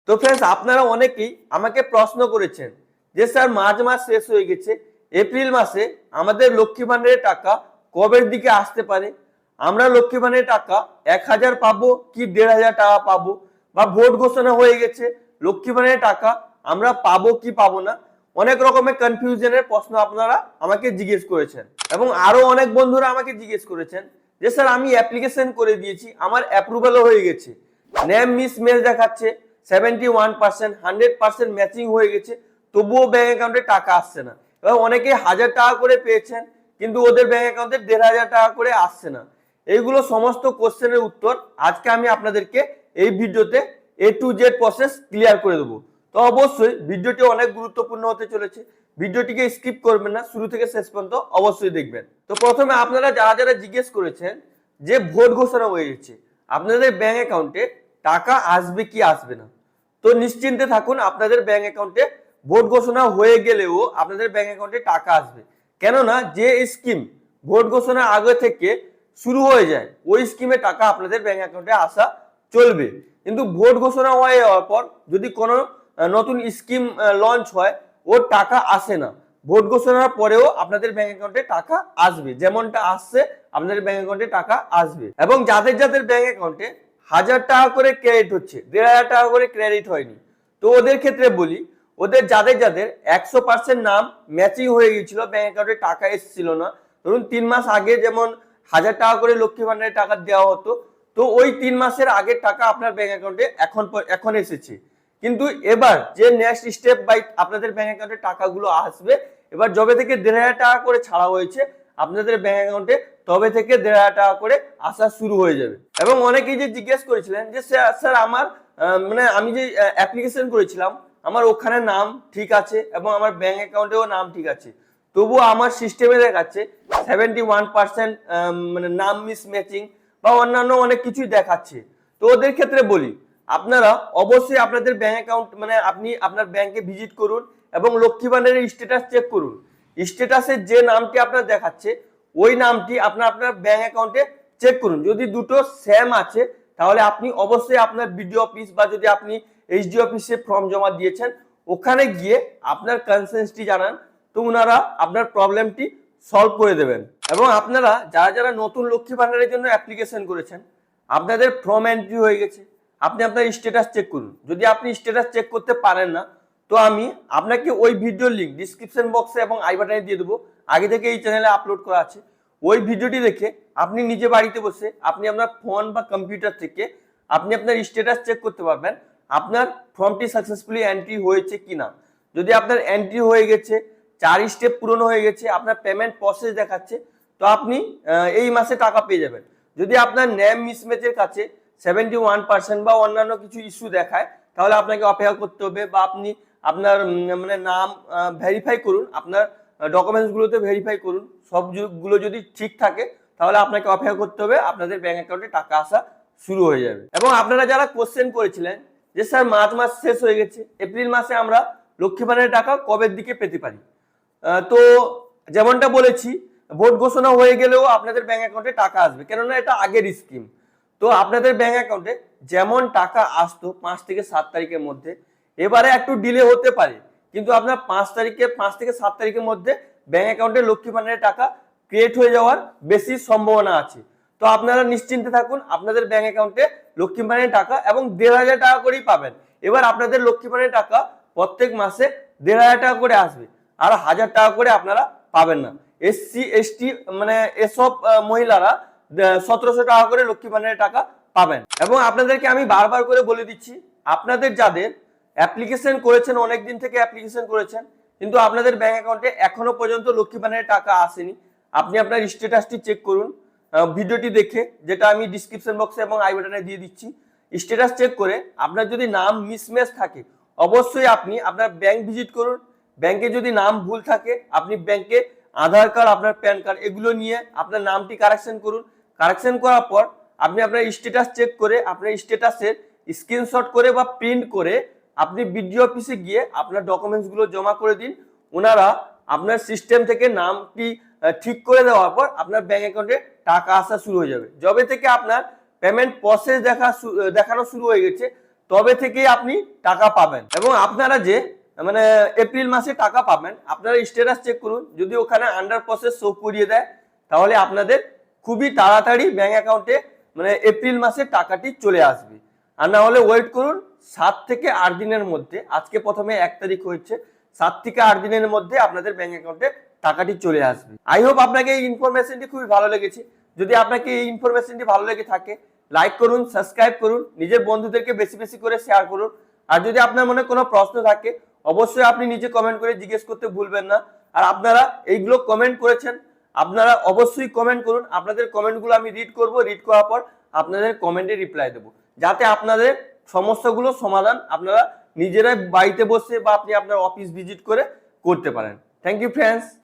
তো फ्रेंड्स আপনারা অনেকেই আমাকে প্রশ্ন করেছেন যে স্যার মার্চ মাস শেষ হয়ে গেছে, এপ্রিল মাসে আমাদের লক্ষ্মী ভান্ডারের টাকা কবের দিকে আসতে পারে, আমরা লক্ষ্মী ভান্ডারের টাকা 1000 পাবো কি 1500 টাকা পাবো, বা ভোট ঘোষণা হয়ে গেছে লক্ষ্মী ভান্ডারের টাকা আমরা পাবো কি পাবো না। অনেক রকমের কনফিউশনের প্রশ্ন আপনারা আমাকে জিজ্ঞেস করেছেন এবং আরো অনেক বন্ধুরা আমাকে জিজ্ঞেস করেছেন যে স্যার আমি অ্যাপ্লিকেশন করে দিয়েছি, আমার অ্যাপ্রুভালও হয়ে গেছে, নেম মিস মেল দেখাচ্ছে 71% 100% ম্যাচিং হয়ে গেছে, তবুও ব্যাংক অ্যাকাউন্টে টাকা আসছে না। এবং অনেকে 1000 টাকা করে পেয়েছেন কিন্তু ওদের ব্যাংক অ্যাকাউন্টে 1500 টাকা করে আসছে না। এইগুলো সমস্ত কোশ্চেনের উত্তর আজকে আমি আপনাদেরকে এই ভিডিওতে A to Z process clear করে দেবো। তো অবশ্যই ভিডিওটি অনেক গুরুত্বপূর্ণ হতে চলেছে, ভিডিওটিকে স্কিপ করবেন না, শুরু থেকে শেষ পর্যন্ত অবশ্যই দেখবেন। তো প্রথমে আপনারা যারা যারা জিজ্ঞেস করেছেন যে ভোট ঘোষণা হয়ে গেছে আপনাদের ব্যাংক অ্যাকাউন্টে টাকা আসবে কি আসবে না, তো নিশ্চিন্তে থাকুন, আপনাদের ব্যাংক অ্যাকাউন্টে ভোট ঘোষণা হয়ে গেলেও আপনাদের ব্যাংক অ্যাকাউন্টে টাকা আসবে। কেননা যে স্কিম ভোট ঘোষণার আগে থেকে শুরু হয়ে যায় ওই স্কিমে টাকা আপনাদের ব্যাংক অ্যাকাউন্টে আসা চলবে। কিন্তু ভোট ঘোষণা হয়ে যাওয়ার পর যদি কোনো নতুন স্কিম লঞ্চ হয় ওর টাকা আসে না, ভোট ঘোষণার পরেও আপনাদের ব্যাংক অ্যাকাউন্টে টাকা আসবে, যেমনটা আসছে আপনাদের ব্যাংক অ্যাকাউন্টে টাকা আসবে। এবং যাদের যাদের ব্যাংক অ্যাকাউন্টে 1000 টাকা করে ক্রেডিট হচ্ছে, 1500 টাকা করে ক্রেডিট হয়নি, তো ওদের ক্ষেত্রে বলি ওদের যাদের যাদের 100% নাম ম্যাচিং হয়ে গিয়েছিল, ব্যাংক অ্যাকাউন্টে টাকা এসেছিল না, ধরুন 3 মাস আগে যেমন 1000 টাকা করে লক্ষ্মী ভান্ডারের টাকা দেওয়া হতো, তো ওই 3 মাসের আগের টাকা আপনার ব্যাংক অ্যাকাউন্টে এখন এসেছে। কিন্তু এবার যে নেক্সট স্টেপ বাই আপনাদের ব্যাংক অ্যাকাউন্টে টাকাগুলো আসবে, এবার যবে থেকে 1500 টাকা করে ছাড়া হয়েছে আপনাদের ব্যাংক অ্যাকাউন্টে তবে থেকে 1500 টাকা করে আসা শুরু হয়ে যাবে। এবং অনেকেই যে জিজ্ঞেস করেছিলেন যে স্যার আমার মানে আমি যে অ্যাপ্লিকেশন করেছিলাম আমার ওখানে নাম ঠিক আছে এবং আমার ব্যাংক অ্যাকাউন্টেও নাম ঠিক আছে, তবুও আমার সিস্টেমে দেখাচ্ছে 71% মানে নাম মিস ম্যাচিং বা অন্যান্য অনেক কিছুই দেখাচ্ছে। তো ওদের ক্ষেত্রে বলি আপনারা অবশ্যই আপনাদের ব্যাংক অ্যাকাউন্ট মানে আপনি আপনার ব্যাংকে ভিজিট করুন এবং লক্ষ্মী ভান্ডারের স্ট্যাটাস চেক করুন। স্ট্যাটাসে যে নামটি আপনার দেখাচ্ছে ওই নামটি আপনার ব্যাংক অ্যাকাউন্টে চেক করুন, যদি দুটো সেম আছে তাহলে আপনি অবশ্যই আপনার বিডিও অফিস বা যদি আপনি এইচডি অফিসে ফর্ম জমা দিয়েছেন ওখানে গিয়ে আপনার কনসেন্সটি জানান, তো ওনারা আপনার প্রবলেমটি সলভ করে দেবেন। এবং আপনারা যারা যারা নতুন লক্ষ্মী ভান্ডারের জন্য অ্যাপ্লিকেশন করেছেন আপনাদের ফর্ম এন্ট্রি হয়ে গেছে, আপনি আপনার স্ট্যাটাস চেক করুন। যদি আপনি স্ট্যাটাস চেক করতে পারেন না তো আমি আপনাকে ওই ভিডিওর লিঙ্ক ডিসক্রিপশন বক্সে এবং আই বাটনে দিয়ে দেবো, আগে থেকে এই চ্যানেলে আপলোড করা আছে। ওই ভিডিওটি দেখে আপনি নিজে বাড়িতে বসে আপনি আপনার ফোন বা কম্পিউটার থেকে আপনি আপনার স্ট্যাটাস চেক করতে পারবেন আপনার ফর্মটি সাকসেসফুলি এন্ট্রি হয়েছে কিনা। যদি আপনার এন্ট্রি হয়ে গেছে, 4 স্টেপ পূরণ হয়ে গেছে, আপনার পেমেন্ট প্রসেস দেখাচ্ছে, তো আপনি এই মাসে টাকা পেয়ে যাবেন। যদি আপনার নেম মিসম্যাচের কাছে 71% বা অন্যান্য কিছু ইস্যু দেখায় তাহলে আপনাকে অপেক্ষা করতে হবে, বা আপনি আপনার মানে নাম ভেরিফাই করুন, আপনার ডকুমেন্টস গুলোতে ভেরিফাই করুন, সবগুলো যদি ঠিক থাকে তাহলে আপনাকে অপেক্ষা করতে হবে, আপনাদের ব্যাংক অ্যাকাউন্টে টাকা আসা শুরু হয়ে যাবে। এবং আপনারা যারা কোশ্চেন করেছিলেন যে স্যার মার্চ মাস শেষ হয়ে গেছে, এপ্রিল মাসে আমরা লক্ষ্মী ভান্ডারের টাকা কবের দিকে পেতে পারি, তো যেমনটা বলেছি ভোট ঘোষণা হয়ে গেলেও আপনাদের ব্যাংক অ্যাকাউন্টে টাকা আসবে, কেননা এটা আগের স্কিম। তো আপনাদের ব্যাংক অ্যাকাউন্টে যেমন টাকা আসতো 5 থেকে 7 তারিখের মধ্যে, এবারে একটু ডিলে হতে পারে কিন্তু আপনার 5 থেকে 7 তারিখের মধ্যে ব্যাংক অ্যাকাউন্টে লক্ষ্মী ভান্ডারের টাকা ক্রিয়েট হয়ে যাওয়ার বেশি সম্ভাবনা আছে। তো আপনারা নিশ্চিন্তে থাকুন, আপনাদের ব্যাংক অ্যাকাউন্টে লক্ষ্মী ভান্ডারের টাকা এবং 1500 টাকা করেই পাবেন। এবার আপনাদের লক্ষ্মী ভান্ডারের টাকা প্রত্যেক মাসে 1500 টাকা করে আসবে, আর 1000 টাকা করে আপনারা পাবেন না। এসসি এসটি মানে এসব মহিলারা 1700 টাকা করে লক্ষ্মী ভান্ডারের টাকা পাবেন। এবং আপনাদেরকে আমি বারবার করে বলে দিচ্ছি, আপনাদের যাদের অ্যাপ্লিকেশন করেছেন অনেক দিন থেকে অ্যাপ্লিকেশন করেছেন কিন্তু আপনাদের ব্যাংক অ্যাকাউন্টে এখনো পর্যন্ত লক্ষ্মী ভান্ডারের টাকা আসেনি, আপনি আপনার স্ট্যাটাসটি চেক করুন ভিডিওটি দেখে, যেটা আমি ডিসক্রিপশন বক্সে এবং আই বাটনে দিয়ে দিচ্ছি। স্ট্যাটাস চেক করে আপনার যদি নাম মিসম্যাচ থাকে অবশ্যই আপনি আপনার ব্যাংক ভিজিট করুন। ব্যাংকে যদি নাম ভুল থাকে আপনি ব্যাংকে আধার কার্ড, আপনার প্যান কার্ড এগুলো নিয়ে আপনার নামটি কারেকশন করুন। কারেকশন করার পর আপনি আপনার স্ট্যাটাস চেক করে আপনার স্ট্যাটাসের স্ক্রিনশট করে বা প্রিন্ট করে আপনি বিডিও অফিসে গিয়ে আপনার ডকুমেন্টসগুলো জমা করে দিন। ওনারা আপনার সিস্টেম থেকে নামটি ঠিক করে দেওয়ার পর আপনার ব্যাংক অ্যাকাউন্টে টাকা আসা শুরু হয়ে যাবে। যবে থেকে আপনার পেমেন্ট প্রসেস দেখানো শুরু হয়ে গেছে তবে থেকেই আপনি টাকা পাবেন। এবং আপনারা যে মানে এপ্রিল মাসে টাকা পাবেন, আপনারা স্ট্যাটাস চেক করুন, যদি ওখানে আন্ডার প্রসেস শো করিয়ে দেয় তাহলে আপনাদের খুবই তাড়াতাড়ি ব্যাংক অ্যাকাউন্টে মানে এপ্রিল মাসে টাকাটি চলে আসবে। আর না হলে ওয়েট করুন 7 থেকে 8 দিনের মধ্যে, আজকে প্রথমে 1 তারিখ হচ্ছে, 7 থেকে 8 দিনের মধ্যে আপনাদের ব্যাংক অ্যাকাউন্টে টাকাটি চলে আসবে। আই হোপ আপনাকে এই ইনফরমেশনটি খুবই ভালো লেগেছে। যদি আপনাকে এই ইনফরমেশনটি ভালো লেগে থাকে, লাইক করুন, সাবস্ক্রাইব করুন, নিজের বন্ধুদেরকে বেশি বেশি করে শেয়ার করুন। আর যদি আপনার মনে কোনো প্রশ্ন থাকে অবশ্যই আপনি নিজে কমেন্ট করে জিজ্ঞেস করতে ভুলবেন না। আর আপনারা এইগুলো কমেন্ট করেছেন, আপনারা অবশ্যই কমেন্ট করুন। আপনাদের কমেন্টগুলো আমি রিড করব, রিড করার পর আপনাদের কমেন্টে রিপ্লাই দেবো, যাতে আপনাদের সমস্যাগুলো সমাধান আপনারা নিজেরাই বাড়িতে বসে বা আপনি আপনার অফিস ভিজিট করে করতে পারেন। Thank you friends.